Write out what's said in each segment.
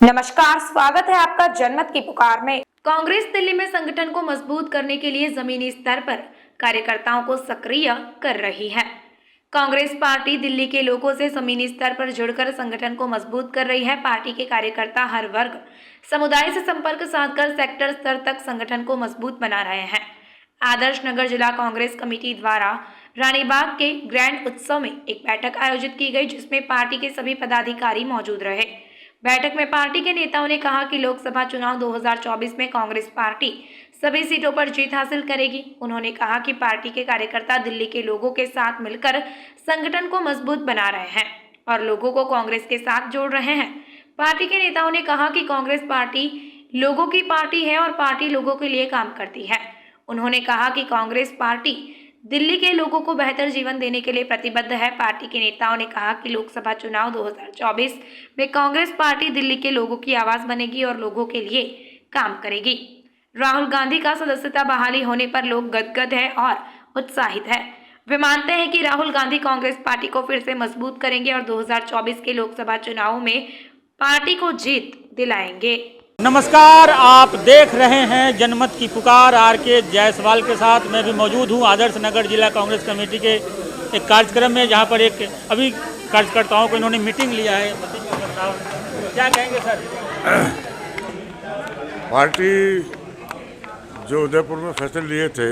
नमस्कार, स्वागत है आपका जनमत की पुकार में। कांग्रेस दिल्ली में संगठन को मजबूत करने के लिए जमीनी स्तर पर कार्यकर्ताओं को सक्रिय कर रही है। कांग्रेस पार्टी दिल्ली के लोगों से जमीनी स्तर पर जुड़कर संगठन को मजबूत कर रही है। पार्टी के कार्यकर्ता हर वर्ग समुदाय से संपर्क साधकर सेक्टर स्तर तक संगठन को मजबूत बना रहे हैं। आदर्श नगर जिला कांग्रेस कमेटी द्वारा रानीबाग के ग्रैंड उत्सव में एक बैठक आयोजित की गई, जिसमें पार्टी के सभी पदाधिकारी मौजूद रहे। बैठक में पार्टी के नेताओं ने कहा कि लोकसभा चुनाव 2024 में कांग्रेस पार्टी सभी सीटों पर जीत हासिल करेगी। उन्होंने कहा कि पार्टी के कार्यकर्ता दिल्ली के लोगों के साथ मिलकर संगठन को मजबूत बना रहे हैं और लोगों को कांग्रेस के साथ जोड़ रहे हैं। पार्टी के नेताओं ने कहा कि कांग्रेस पार्टी लोगों की पार्टी है और पार्टी लोगों के लिए काम करती है। उन्होंने कहा कि कांग्रेस पार्टी दिल्ली के लोगों को बेहतर जीवन देने के लिए प्रतिबद्ध है। पार्टी के नेताओं ने कहा कि लोकसभा चुनाव 2024 में कांग्रेस पार्टी दिल्ली के लोगों की आवाज बनेगी और लोगों के लिए काम करेगी। राहुल गांधी का सदस्यता बहाली होने पर लोग गदगद है और उत्साहित है। वे मानते हैं कि राहुल गांधी कांग्रेस पार्टी को फिर से मजबूत करेंगे और 2024 के लोकसभा चुनाव में पार्टी को जीत दिलाएंगे। नमस्कार, आप देख रहे हैं जनमत की पुकार। आर.के. जायसवाल के साथ मैं भी मौजूद हूं आदर्श नगर जिला कांग्रेस कमेटी के एक कार्यक्रम में, जहां पर एक अभी कार्यकर्ताओं को इन्होंने मीटिंग लिया है। क्या कहेंगे सर? पार्टी जो उदयपुर में फैसले लिए थे,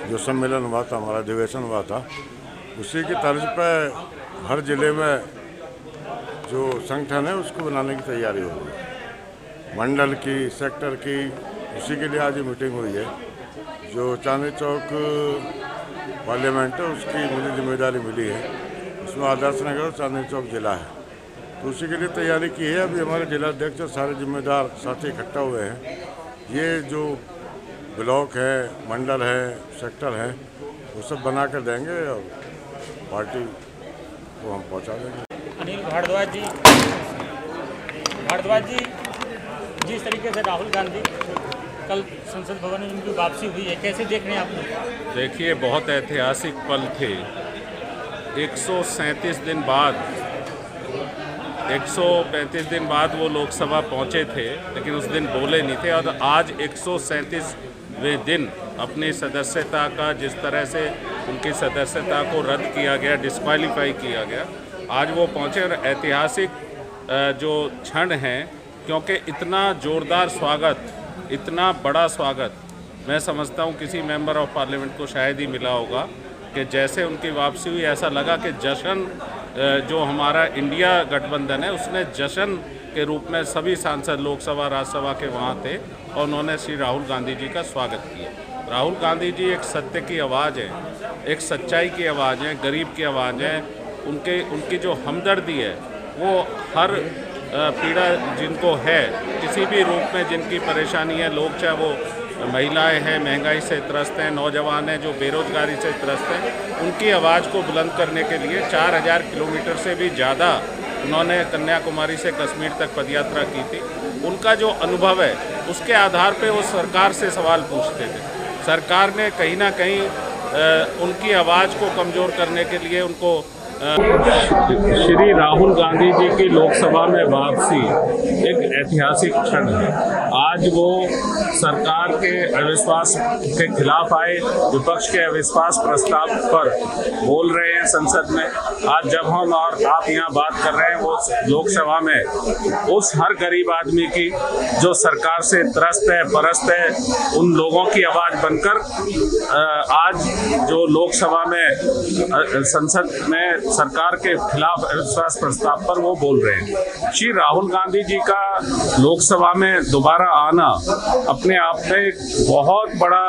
जो सम्मेलन हुआ था, हमारा अधिवेशन हुआ था, उसी की तर्ज पर हर जिले में जो संगठन है उसको बनाने की तैयारी हो रही है। मंडल की, सेक्टर की, उसी के लिए आज मीटिंग हुई है। जो चांदनी चौक पार्लियामेंट है उसकी मुझे जिम्मेदारी मिली है, उसमें आदर्श नगर और चांदनी चौक जिला है, तो उसी के लिए तैयारी की है। अभी हमारे जिलाध्यक्ष और सारे जिम्मेदार साथी इकट्ठा हुए हैं। ये जो ब्लॉक है, मंडल है, सेक्टर है, वो सब बना कर देंगे और पार्टी को हम पहुँचा देंगे। अनिल भारद्वाज जी, जिस तरीके से राहुल गांधी कल संसद भवन में उनकी वापसी हुई है, कैसे देख रहे हैं आप लोग? देखिए, बहुत ऐतिहासिक पल थे। 137 दिन बाद 135 दिन बाद वो लोकसभा पहुंचे थे, लेकिन उस दिन बोले नहीं थे। और आज 137वें दिन अपनी सदस्यता का, जिस तरह से उनकी सदस्यता को रद्द किया गया, डिस्क्वालीफाई किया गया, आज वो पहुंचे। और ऐतिहासिक जो क्षण हैं, क्योंकि इतना ज़ोरदार स्वागत, इतना बड़ा स्वागत मैं समझता हूँ किसी मेंबर ऑफ पार्लियामेंट को शायद ही मिला होगा। कि जैसे उनकी वापसी हुई, ऐसा लगा कि जश्न जो हमारा इंडिया गठबंधन है उसने जश्न के रूप में सभी सांसद लोकसभा राज्यसभा के वहाँ थे और उन्होंने श्री राहुल गांधी जी का स्वागत किया। राहुल गांधी जी एक सत्य की आवाज़ है, एक सच्चाई की आवाज़ है, गरीब की आवाज़ है। उनकी जो हमदर्दी है वो हर पीड़ा जिनको है, किसी भी रूप में जिनकी परेशानी है, लोग चाहे वो महिलाएं हैं, महंगाई से त्रस्त हैं, नौजवान हैं जो बेरोजगारी से त्रस्त हैं, उनकी आवाज़ को बुलंद करने के लिए 4000 किलोमीटर से भी ज़्यादा उन्होंने कन्याकुमारी से कश्मीर तक पदयात्रा की थी। उनका जो अनुभव है उसके आधार पर वो सरकार से सवाल पूछते थे। सरकार ने कहीं ना कहीं उनकी आवाज़ को कमज़ोर करने के लिए उनको श्री राहुल गांधी जी की लोकसभा में वापसी एक ऐतिहासिक क्षण है। आज वो सरकार के अविश्वास के खिलाफ आए, विपक्ष के अविश्वास प्रस्ताव पर बोल रहे हैं संसद में। आज जब हम और आप यहाँ बात कर रहे हैं, वो लोकसभा में उस हर गरीब आदमी की जो सरकार से त्रस्त है, परस्त है, उन लोगों की आवाज़ बनकर आज जो लोकसभा में संसद में सरकार के खिलाफ अविश्वास प्रस्ताव पर वो बोल रहे हैं। श्री राहुल गांधी जी का लोकसभा में दोबारा आना अपने आप में एक बहुत बड़ा,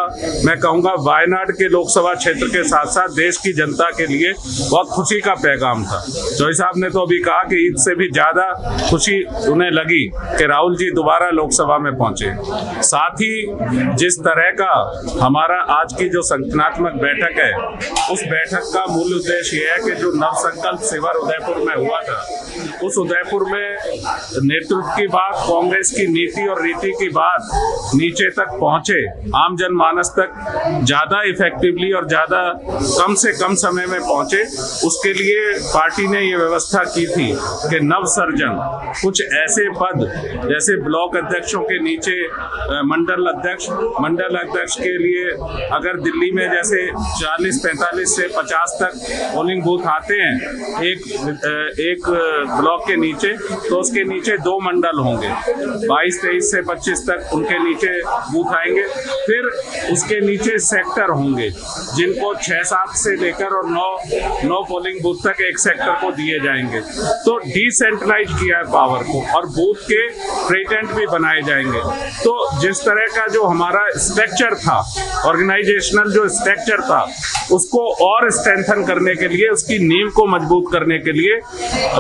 मैं कहूँगा, वायनाड के लोकसभा क्षेत्र के साथ साथ देश की जनता के लिए बहुत खुशी का पैगाम था। जॉय साहब ने तो अभी कहा कि ईद से भी ज़्यादा खुशी उन्हें लगी कि राहुल जी दोबारा लोकसभा में पहुँचे। साथ ही जिस तरह का हमारा आज की जो संगठनात्मक बैठक है, उस बैठक का मूल उद्देश्य ये है कि जो नवसंकल्प शिविर उदयपुर में हुआ था, उस उदयपुर में नेतृत्व की बात, कांग्रेस की नीति और रीति की बात नीचे तक पहुंचे, आम जनमानस तक ज्यादा इफेक्टिवली और ज्यादा कम से कम समय में पहुंचे। उसके लिए पार्टी ने ये व्यवस्था की थी कि नवसर्जन कुछ ऐसे पद जैसे ब्लॉक अध्यक्षों के नीचे मंडल अध्यक्ष के लिए अगर दिल्ली में जैसे 40-45 से 50 तक पोलिंग बूथ आते हैं एक ब्लॉक के नीचे, तो उसके नीचे 2 मंडल होंगे, 22-23 से 25 तक उनके नीचे बूथ आएंगे। फिर उसके नीचे सेक्टर होंगे जिनको 6-7 से लेकर और 9 पोलिंग बूथ तक एक सेक्टर को दिए जाएंगे। तो डिसेंट्रलाइज किया है पावर को और बूथ के प्रेसिडेंट भी बनाए जाएंगे। तो जिस तरह का जो हमारा स्ट्रक्चर था, ऑर्गेनाइजेशनल जो स्ट्रक्चर था, उसको और स्ट्रेंथन करने के लिए, उसकी नींव को मजबूत करने के लिए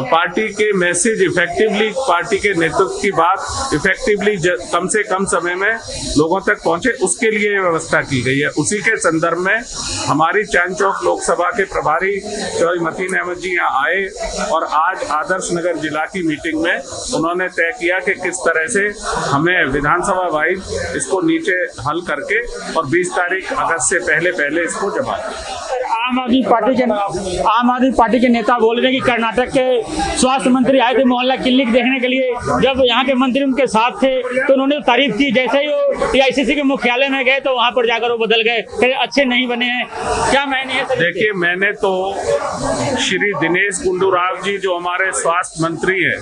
पार्टी के मैसेज इफेक्टिवली, पार्टी के नेतृत्व की बात इफेक्टिवली कम से कम समय में लोगों तक पहुंचे, उसके लिए ये व्यवस्था की गई है। उसी के संदर्भ में हमारी चांद चौक लोकसभा के प्रभारी चौधरी मतीन अहमद जी यहाँ आए और आज आदर्श नगर जिला की मीटिंग में उन्होंने तय किया कि किस तरह से हमें विधानसभा वाइज इसको नीचे हल करके और 20 तारीख अगस्त से पहले इसको जमा। आम आदमी पार्टी के नेता बोल रहे हैं कि कर्नाटक के स्वास्थ्य मंत्री आए थे मोहल्ला क्लिनिक देखने के लिए, जब यहाँ के मंत्री उनके साथ थे तो उन्होंने तारीफ की, जैसे ही वो टीआईसीसी के मुख्यालय में गए तो वहाँ पर जाकर वो बदल गए, अच्छे नहीं बने हैं। क्या मैंने है? देखिए, मैंने तो श्री दिनेश गुंडू राव जी जो हमारे स्वास्थ्य मंत्री है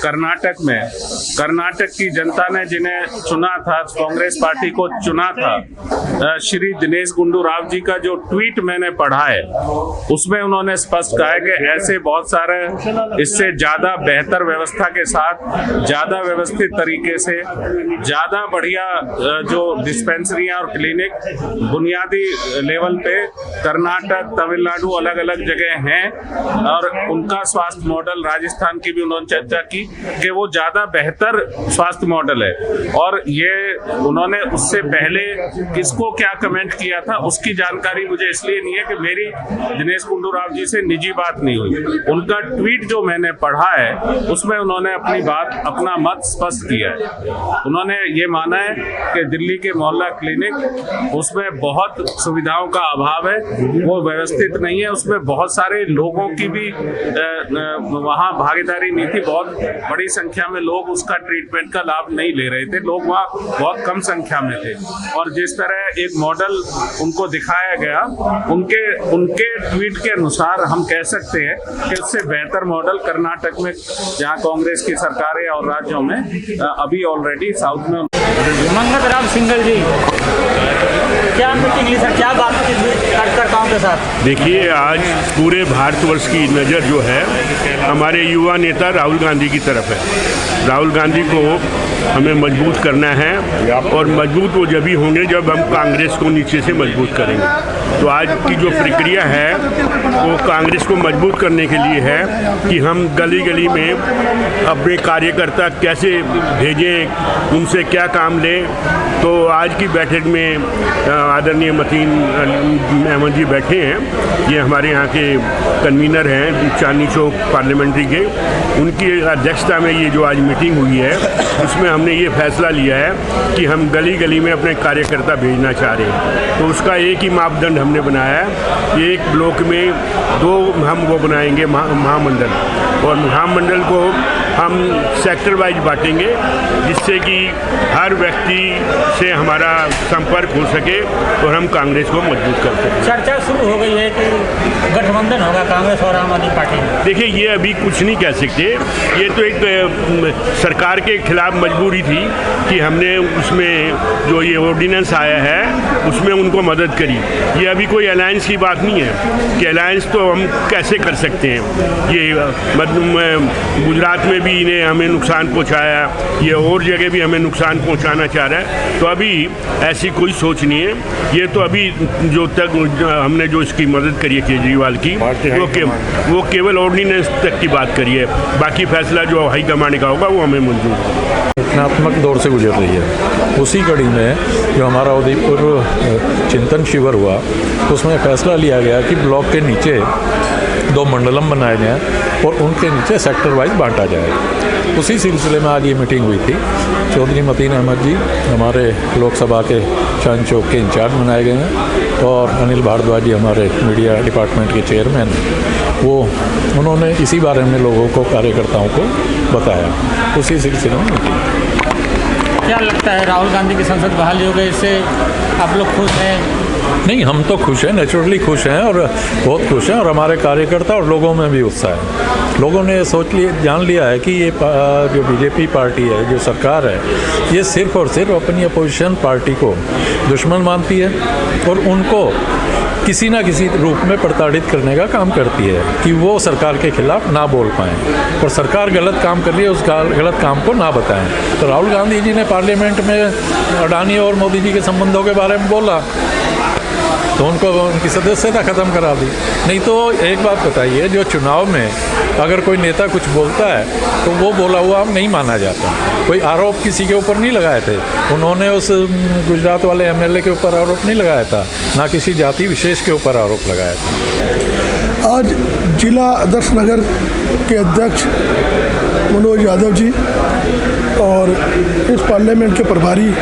कर्नाटक में, कर्नाटक की जनता ने जिन्हें चुना था, कांग्रेस पार्टी को चुना था, श्री दिनेश गुंडू राव जी का जो ट्वीट मैंने पढ़ा है उसमें उन्होंने स्पष्ट कहा है कि ऐसे बहुत सारे इससे ज्यादा बेहतर व्यवस्था के साथ, ज्यादा व्यवस्थित तरीके से, ज्यादा बढ़िया जो डिस्पेंसरियां और क्लिनिक बुनियादी लेवल पे कर्नाटक, तमिलनाडु अलग अलग जगह हैं और उनका स्वास्थ्य मॉडल, राजस्थान की भी उन्होंने चर्चा की कि वो ज्यादा बेहतर स्वास्थ्य मॉडल है। और ये उन्होंने उससे पहले किसको क्या कमेंट किया था उसकी जानकारी मुझे इसलिए नहीं है कि मेरी दिनेश गुंडू राव जी से निजी बात नहीं हुई। उनका ट्वीट जो मैंने पढ़ा है उसमें उन्होंने अपनी बात, अपना मत स्पष्ट किया है। उन्होंने ये माना है कि दिल्ली के मोहल्ला क्लिनिक उसमें बहुत सुविधाओं का अभाव है, वो व्यवस्थित नहीं है, उसमें बहुत सारे लोगों की भी वहाँ भागीदारी नहीं थी, बहुत बड़ी संख्या में लोग उसका ट्रीटमेंट का लाभ नहीं ले रहे थे, लोग वहाँ बहुत कम संख्या में थे। और जिस तरह एक मॉडल उनको दिखाया गया, उनके ट्वीट के अनुसार हम कह सकते हैं कि उससे बेहतर मॉडल कर्नाटक में, जहां कांग्रेस की सरकार है, और राज्यों में अभी ऑलरेडी साउथ में। मंगत राम सिंगल जी, क्या मीटिंग ली सर, क्या बात कार्यकर्ताओं के साथ? देखिए, आज पूरे भारतवर्ष की नज़र जो है हमारे युवा नेता राहुल गांधी की तरफ है। राहुल गांधी को हमें मजबूत करना है और मजबूत वो जब ही होंगे जब हम कांग्रेस को नीचे से मजबूत करेंगे। तो आज की जो प्रक्रिया है वो कांग्रेस को मजबूत करने के लिए है कि हम गली गली में अपने कार्यकर्ता कैसे भेजें, उनसे क्या काम लें। तो आज की बैठक में आदरणीय मतीन अहमद जी बैठे हैं, ये हमारे यहाँ के कन्वीनर हैं चांदनी चौक पार्लियामेंट्री के, उनकी अध्यक्षता में ये जो आज मीटिंग हुई है उसमें हमने ये फैसला लिया है कि हम गली गली में अपने कार्यकर्ता भेजना चाह रहे हैं। तो उसका एक ही मापदंड हमने बनाया है, एक ब्लॉक में 2 हम वो बनाएंगे महामंडल, और महामंडल को हम सेक्टर वाइज बांटेंगे जिससे कि हर व्यक्ति से हमारा संपर्क हो सके और हम कांग्रेस को मजबूत कर सकें। चर्चा शुरू हो गई है कि गठबंधन होगा कांग्रेस और आम आदमी पार्टी में। देखिए, ये अभी कुछ नहीं कह सकते, ये तो एक सरकार के खिलाफ मजबूरी थी कि हमने उसमें जो ये ऑर्डिनेंस आया है उसमें उनको मदद करी। ये अभी कोई अलायंस की बात नहीं है कि अलायंस तो हम कैसे कर सकते हैं। ये गुजरात में भी इन्हें हमें नुकसान पहुंचाया, ये और जगह भी हमें नुकसान पहुंचाना चाह रहा है, तो अभी ऐसी कोई सोच नहीं है। ये तो अभी जो तक हमने जो इसकी मदद करी है केजरीवाल की, वो केवल ऑर्डिनेंस तक की बात करी है, बाकी फैसला जो हाईकमान का होगा वो हमें मंजूर है। रचनात्मक दौर से गुजर रही है, उसी कड़ी में जो हमारा उदयपुर चिंतन शिविर हुआ उसमें फैसला लिया गया कि ब्लॉक के नीचे 2 मंडलम बनाए गए हैं और उनके नीचे सेक्टर वाइज बांटा जाए। उसी सिलसिले में आज ये मीटिंग हुई थी। चौधरी मतीन अहमद जी हमारे लोकसभा के शान चौक के इंचार्ज बनाए गए हैं और अनिल भारद्वाज जी हमारे मीडिया डिपार्टमेंट के चेयरमैन, वो उन्होंने इसी बारे में लोगों को, कार्यकर्ताओं को बताया। उसी सिलसिले में मीटिंग। क्या लगता है राहुल गांधी की संसद बहाली हो गई, इससे आप लोग खुश हैं? नहीं, हम तो खुश हैं, नेचुरली खुश हैं और बहुत खुश हैं, और हमारे कार्यकर्ता और लोगों में भी उत्साह है। लोगों ने जान लिया है कि ये जो बीजेपी पार्टी है, जो सरकार है, ये सिर्फ और सिर्फ अपनी अपोजिशन पार्टी को दुश्मन मानती है और उनको किसी ना किसी रूप में प्रताड़ित करने का काम करती है कि वो सरकार के खिलाफ ना बोल पाएँ और सरकार गलत काम कर रही है उस गलत काम को ना बताएं। तो राहुल गांधी जी ने पार्लियामेंट में अडानी और मोदी जी के संबंधों के बारे में बोला तो उनकी सदस्यता ख़त्म करा दी। नहीं तो एक बात बताइए, जो चुनाव में अगर कोई नेता कुछ बोलता है तो वो बोला हुआ नहीं माना जाता। कोई आरोप किसी के ऊपर नहीं लगाए थे, उन्होंने उस गुजरात वाले MLA के ऊपर आरोप नहीं लगाया था, ना किसी जाति विशेष के ऊपर आरोप लगाया था। आज जिला आदर्श नगर के अध्यक्ष मनोज यादव जी और इस पार्लियामेंट के प्रभारी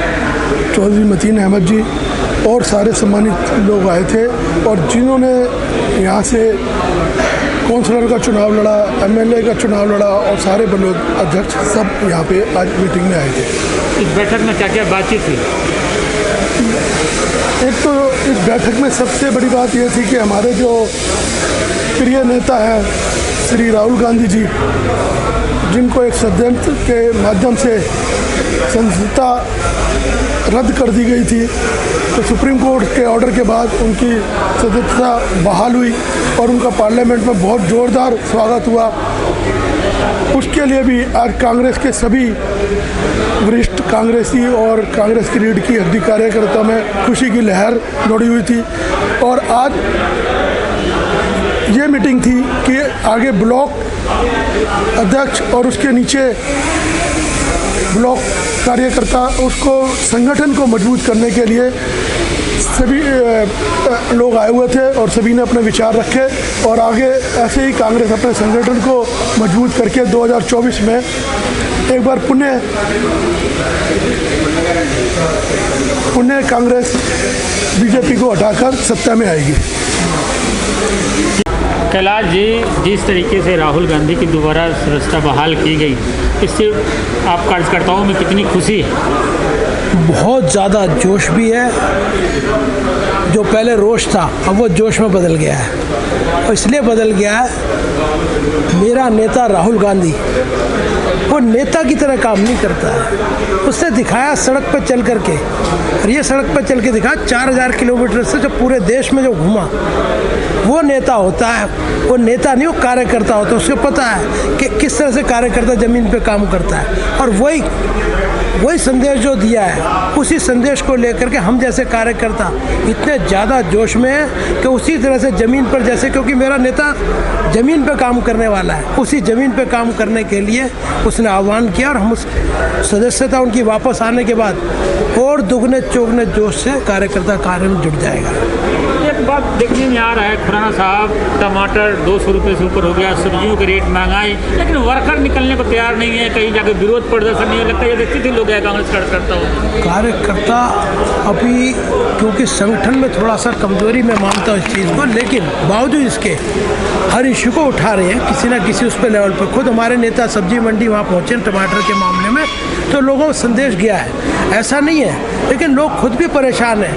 चौधरी मतीन अहमद जी और सारे सम्मानित लोग आए थे, और जिन्होंने यहाँ से कौंसलर का चुनाव लड़ा, MLA का चुनाव लड़ा और सारे ब्लॉक अध्यक्ष सब यहाँ पे आज मीटिंग में आए थे। इस बैठक में क्या क्या बातचीत हुई? एक तो इस बैठक में सबसे बड़ी बात यह थी कि हमारे जो प्रिय नेता हैं श्री राहुल गांधी जी, जिनको एक षड्यंत्र के माध्यम से सदस्यता रद्द कर दी गई थी, तो सुप्रीम कोर्ट के ऑर्डर के बाद उनकी सदस्यता बहाल हुई और उनका पार्लियामेंट में बहुत ज़ोरदार स्वागत हुआ। उसके लिए भी आज कांग्रेस के सभी वरिष्ठ कांग्रेसी और कांग्रेस की रीढ़ की हड्डी कार्यकर्ताओं में खुशी की लहर दौड़ी हुई थी। और आज ये मीटिंग थी कि आगे ब्लॉक अध्यक्ष और उसके नीचे ब्लॉक कार्यकर्ता, उसको संगठन को मजबूत करने के लिए सभी लोग आए हुए थे और सभी ने अपने विचार रखे, और आगे ऐसे ही कांग्रेस अपने संगठन को मजबूत करके 2024 में एक बार पुनः कांग्रेस बीजेपी को हटाकर सत्ता में आएगी। कैलाश जी, जिस तरीके से राहुल गांधी की दोबारा सदस्यता बहाल की गई, इससे आप कार्यकर्ताओं में कितनी खुशी है? बहुत ज़्यादा जोश भी है। जो पहले रोष था अब वो जोश में बदल गया है, और इसलिए बदल गया है, मेरा नेता राहुल गांधी वो नेता की तरह काम नहीं करता है। उसने दिखाया सड़क पर चल करके, और ये सड़क पर चल के दिखाया 4000 किलोमीटर से जो पूरे देश में जो घूमा, वो नेता होता है। वो नेता नहीं, वो कार्यकर्ता होता है। उसको पता है कि किस तरह से कार्यकर्ता ज़मीन पे काम करता है, और वही संदेश जो दिया है, उसी संदेश को लेकर के हम जैसे कार्यकर्ता इतने ज़्यादा जोश में हैं कि उसी तरह से ज़मीन पर, जैसे क्योंकि मेरा नेता ज़मीन पे काम करने वाला है, उसी ज़मीन पे काम करने के लिए उसने आह्वान किया, और हम उस सदस्यता उनकी वापस आने के बाद और दुगने चौगने जोश से कार्यकर्ता कार्य में जुट जाएगा। एक बात देखने में आ रहा है, खुराना साहब, टमाटर 200 रुपये से ऊपर हो गया, सब्जियों के रेट महंगाई, लेकिन वर्कर निकलने को तैयार नहीं है, कहीं जाकर विरोध प्रदर्शन नहीं लगता। ये देखती थी लोग कांग्रेस कार्यकर्ता अभी, क्योंकि संगठन में थोड़ा सा कमजोरी मैं मानता हूँ इस चीज़ को, लेकिन बावजूद इसके हर इशू को उठा रहे हैं किसी ना किसी उस पर लेवल पर। खुद हमारे नेता सब्जी मंडी वहाँ पहुँचे टमाटर के मामले में, तो लोगों को संदेश गया है, ऐसा नहीं है, लेकिन लोग खुद भी परेशान हैं।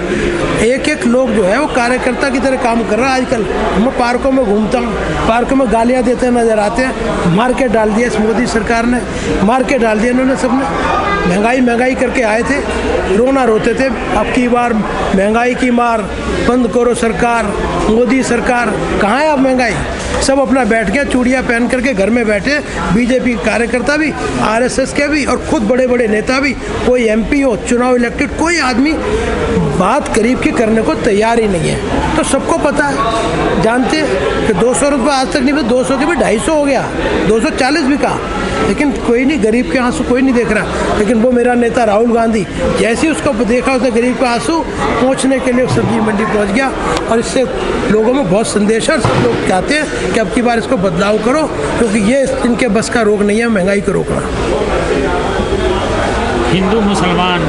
एक लोग जो है वो कार्यकर्ता की तरह काम कर रहा है। आजकल मैं पार्कों में घूमता हूँ, पार्कों में गालियाँ देते नज़र आते हैं। मार्केट डाल दिया इस मोदी सरकार ने, मार्केट डाल दिया इन्होंने, सबने महंगाई करके आए थे, रोना रोते थे, अब की बार महंगाई की मार, बंद करो सरकार, मोदी सरकार। कहाँ है अब महंगाई? सब अपना बैठ गया, चूड़ियाँ पहन करके घर में बैठे। बीजेपी कार्यकर्ता भी, RSS के भी, और खुद बड़े बड़े नेता भी, कोई MP हो, चुनाव इलेक्टेड, कोई आदमी बात गरीब की करने को तैयार ही नहीं है। तो सबको पता है, जानते हैं कि 200 रुपये आज तक नहीं मिले, 200 के भी 250 हो गया, 240 भी कहा, लेकिन कोई नहीं, गरीब के आंसू कोई नहीं देख रहा। लेकिन वो मेरा नेता राहुल गांधी जैसे ही उसको देखा उसने गरीब के आंसू पहुँचने के लिए सब्जी मंडी पहुँच गया, और इससे लोगों में बहुत संदेश है। सब लोग चाहते हैं कि अब की बार इसको बदलाव करो, क्योंकि ये इनके बस का रोग नहीं है महंगाई को रोकना। हिंदू मुसलमान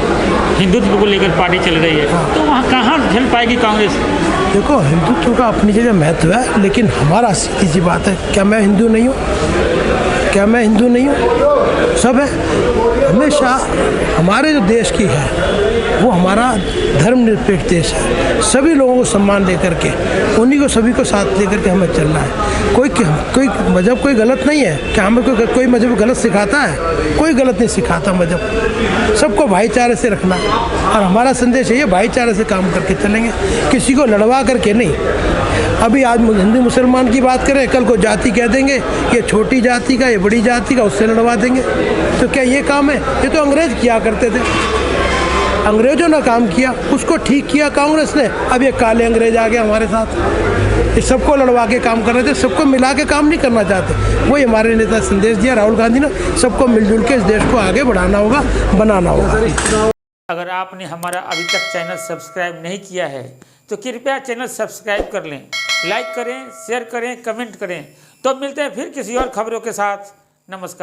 हिंदुत्व को लेकर पार्टी चल रही है, तो वहाँ कहाँ झल पाएगी कांग्रेस? देखो, हिंदुत्व का अपनी जगह महत्व है, लेकिन हमारा सीधी सी बात है, क्या मैं हिंदू नहीं हूँ? क्या मैं हिंदू नहीं हूँ? सब है। हमेशा हमारे जो देश की है वो हमारा धर्मनिरपेक्ष देश है। सभी लोगों को सम्मान दे करके, उन्हीं को सभी को साथ लेकर के हमें चलना है। कोई मजहब कोई गलत नहीं है। क्या हमें कोई मजहब गलत सिखाता है? कोई गलत नहीं सिखाता मजहब। सबको भाईचारे से रखना, और हमारा संदेश है ये, भाईचारे से काम करके चलेंगे, किसी को लड़वा करके नहीं। अभी आज हिंदू मुसलमान की बात करें, कल को जाति कह देंगे, ये छोटी जाति का, ये बड़ी जाति का, उससे लड़वा देंगे। तो क्या ये काम है? ये तो अंग्रेज किया करते थे। अंग्रेजों ने काम किया, उसको ठीक किया कांग्रेस ने। अब ये काले अंग्रेज आ गए हमारे साथ, ये सबको लड़वा के काम कर रहे थे, सबको मिला के काम नहीं करना चाहते। वही हमारे नेता संदेश दिया राहुल गांधी ने, सबको मिलजुल के इस देश को आगे बढ़ाना होगा, बनाना होगा। अगर आपने हमारा अभी तक चैनल सब्सक्राइब नहीं किया है तो कृपया चैनल सब्सक्राइब कर लें, लाइक करें, शेयर करें, कमेंट करें। तो मिलते हैं फिर किसी और खबरों के साथ। नमस्कार।